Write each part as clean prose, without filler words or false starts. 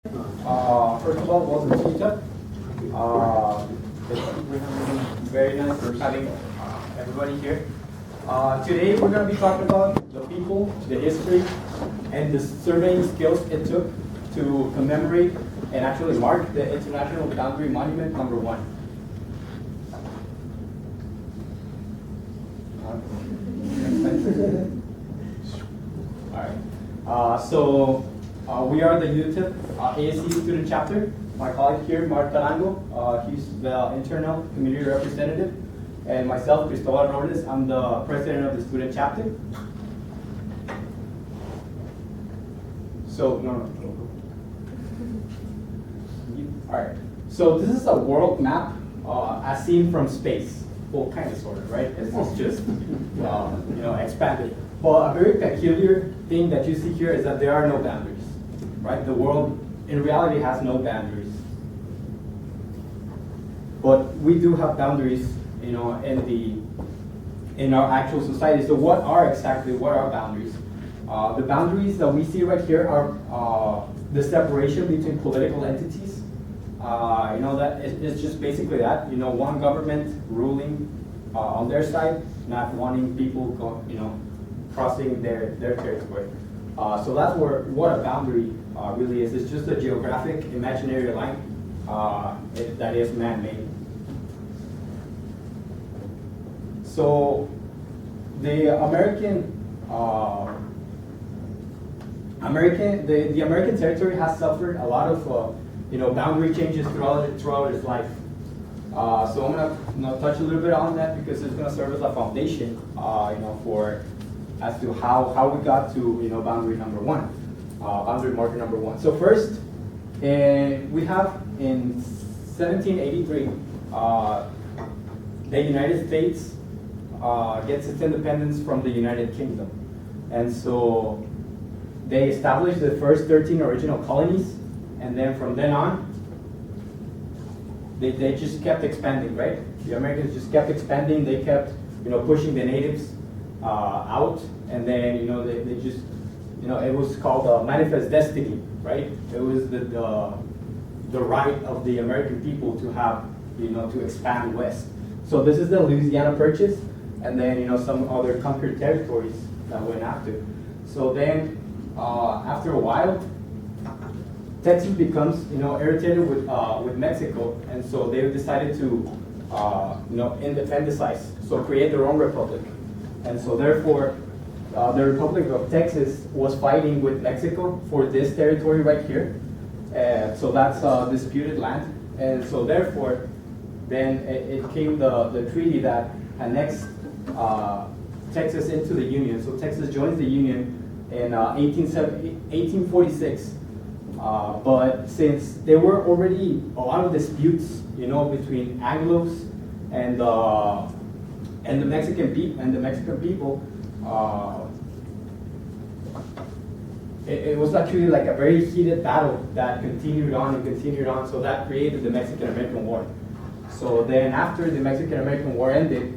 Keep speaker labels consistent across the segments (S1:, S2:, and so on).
S1: First of all, welcome to UTEP. It's very nice having everybody here. Today we're going to be talking about the people, the history, and the surveying skills it took to commemorate and actually mark the International Boundary Monument #1. All right. We are the UTEP ASC student chapter. My colleague here, Mark Tarango, he's the internal community representative, and myself, Cristobal Robles, I'm the president of the student chapter. All right. So this is a world map as seen from space. Well, kind of, sort of, right? It's just expanded. But a very peculiar thing that you see here is that there are no boundaries. Right? The world, in reality, has no boundaries. But we do have boundaries, in our actual society. So what are boundaries? The boundaries that we see right here are the separation between political entities. That it's just basically that. One government ruling on their side, not wanting people crossing their territory. So that's what a boundary really is. It's just a geographic imaginary line that is man-made. So the American territory has suffered a lot of boundary changes throughout its life. So I'm gonna touch a little bit on that because it's gonna serve as a foundation, as to how we got to boundary #1, boundary marker #1. So first, we have in 1783, the United States gets its independence from the United Kingdom, and so they established the first 13 original colonies, and then from then on, they just kept expanding, right? The Americans just kept expanding. They kept pushing the natives out, and then they just it was called a manifest destiny, right? It was the right of the American people to have to expand west. So this is the Louisiana Purchase, and then some other conquered territories that went after. So then after a while, Texas becomes irritated with Mexico, and so they decided to independize, so create their own republic. And so therefore, the Republic of Texas was fighting with Mexico for this territory right here. So that's disputed land. And so therefore, then it came the treaty that annexed Texas into the Union. So Texas joins the Union in 1846. But since there were already a lot of disputes, between Anglos and the Mexican people, it was actually like a very heated battle that continued on and continued on. So that created the Mexican-American War. So then after the Mexican-American War ended,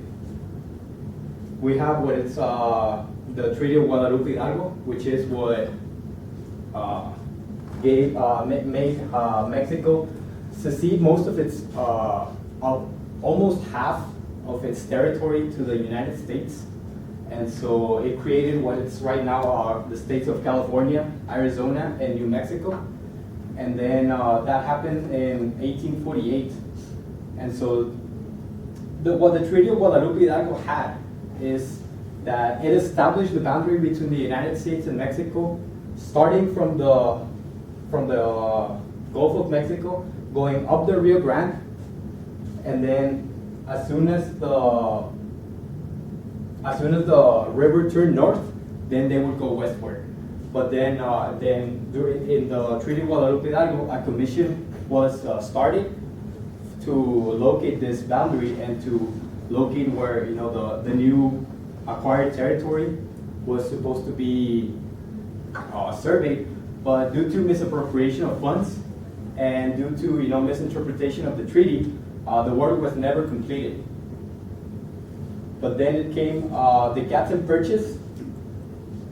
S1: we have what it's the Treaty of Guadalupe Hidalgo, which is what made Mexico secede most of its almost half of its territory to the United States. And so it created what it's right now are the states of California, Arizona, and New Mexico. And then that happened in 1848. And so what the Treaty of Guadalupe Hidalgo had is that it established the boundary between the United States and Mexico, starting from the Gulf of Mexico, going up the Rio Grande, and then as soon as the river turned north, then they would go westward. But then in the Treaty of Guadalupe Hidalgo, a commission was started to locate this boundary and to locate where the new acquired territory was supposed to be surveyed. But due to misappropriation of funds and due to misinterpretation of the treaty, the work was never completed. But then it came the Gadsden Purchase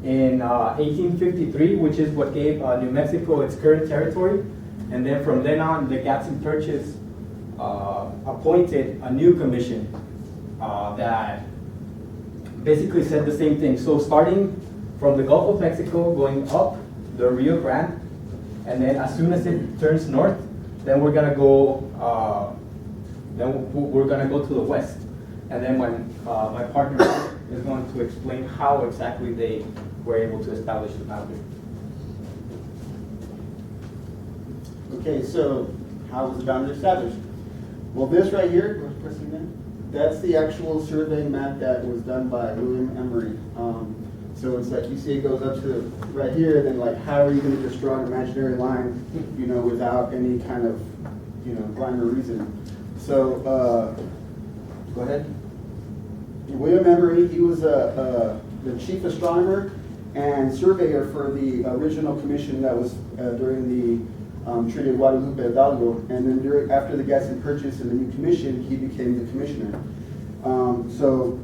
S1: in 1853, which is what gave New Mexico its current territory. And then from then on, the Gadsden Purchase appointed a new commission that basically said the same thing. So starting from the Gulf of Mexico, going up the Rio Grande, and then as soon as it turns north, then we're gonna go. We're gonna go to the west, and then when my partner is going to explain how exactly they were able to establish the boundary.
S2: Okay, so how was the boundary established? Well, this right here, that's the actual survey map that was done by William Emery. So it's like you see it goes up to right here, then like how are you going to just draw an imaginary line, you know, without any kind of, you know, rhyme or reason. So go ahead. William Emery, he was the chief astronomer and surveyor for the original commission that was during the Treaty of Guadalupe Hidalgo, and then after the Gadsden Purchase and the new commission, he became the commissioner. So,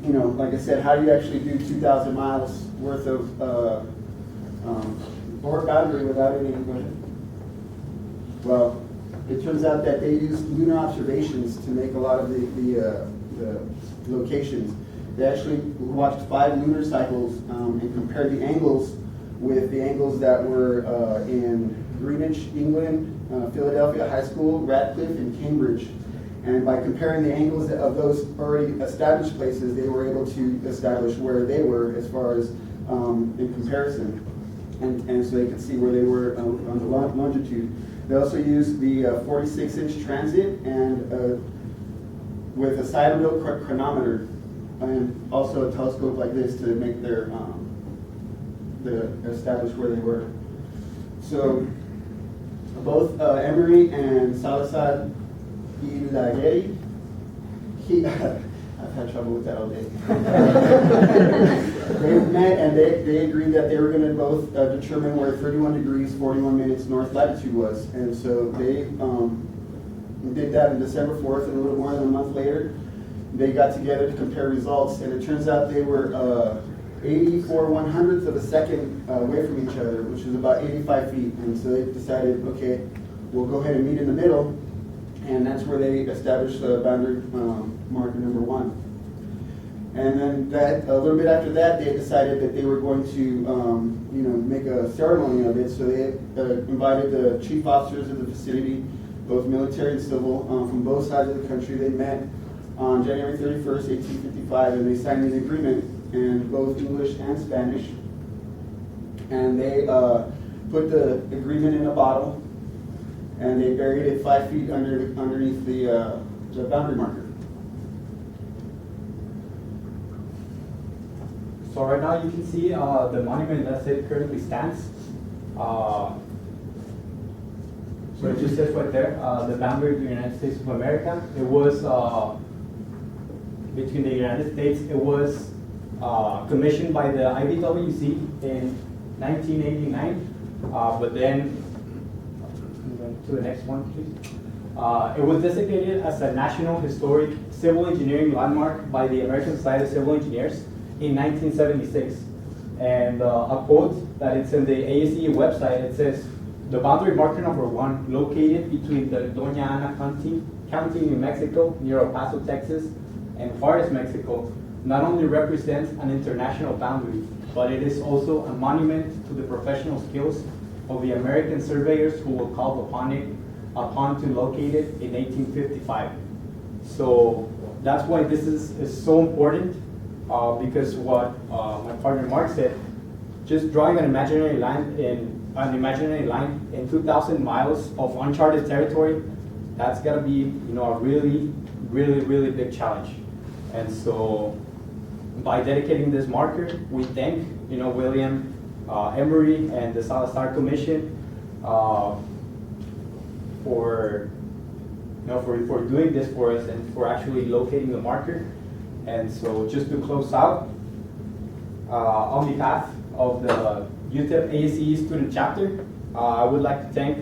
S2: you know, like I said, how do you actually do 2,000 miles worth of boundary without any? Go ahead. Well, it turns out that they used lunar observations to make a lot of the locations. They actually watched 5 lunar cycles and compared the angles with the angles that were in Greenwich, England, Philadelphia High School, Radcliffe, and Cambridge. And by comparing the angles of those already established places, they were able to establish where they were as far as in comparison. And so they could see where they were on the longitude. They also used the 46-inch transit and with a sidereal chronometer, and also a telescope like this to make their establish where they were. So both Emery and Salazar Ilagueri, I've had trouble with that all day. They met and they agreed that they were going to both determine where 31 degrees 41 minutes north latitude was, and so they did that on December 4th, and a little more than a month later, they got together to compare results, and it turns out they were 84/100th of a second away from each other, which is about 85 feet. And so they decided, okay, we'll go ahead and meet in the middle, and that's where they established the boundary marker number 1. And then that a little bit after that, they decided that they were going to, you know, make a ceremony of it. So they invited the chief officers of the vicinity, both military and civil, from both sides of the country. They met on January 31st, 1855, and they signed an agreement in both English and Spanish. And they put the agreement in a bottle, and they buried it 5 feet underneath the boundary marker.
S1: So right now you can see the monument that it currently stands. So it just says right there, the boundary of the United States of America. It was between the United States. It was commissioned by the IBWC in 1989, but then to the next one, please. It was designated as a National Historic Civil Engineering Landmark by the American Society of Civil Engineers in 1976. And a quote that it's in the ASE website, it says, "The boundary marker number 1, located between the Doña Ana County, New Mexico, near El Paso, Texas, and Juarez, Mexico, not only represents an international boundary, but it is also a monument to the professional skills of the American surveyors who were called upon to locate it in 1855. So that's why this is so important, because what my partner Mark said, just drawing an imaginary line in 2,000 miles of uncharted territory, that's gotta be, you know, a really, really, really big challenge. And so by dedicating this marker, we thank, you know, William Emery and the Salazar Commission for doing this for us and for actually locating the marker. And so just to close out, on behalf of the UTEP ASE student chapter, I would like to thank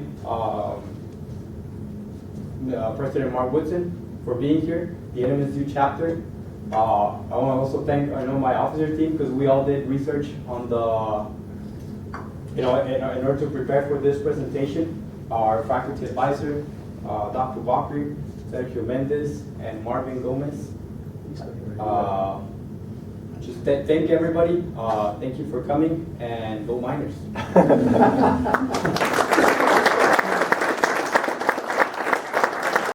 S1: President Mark Woodson for being here, the NMSU chapter. I want to also thank, my officer team, because we all did research on the, in order to prepare for this presentation. our faculty advisor, Dr. Walker, Sergio Mendez, and Marvin Gomez. Just thank everybody. Thank you for coming, and go Miners.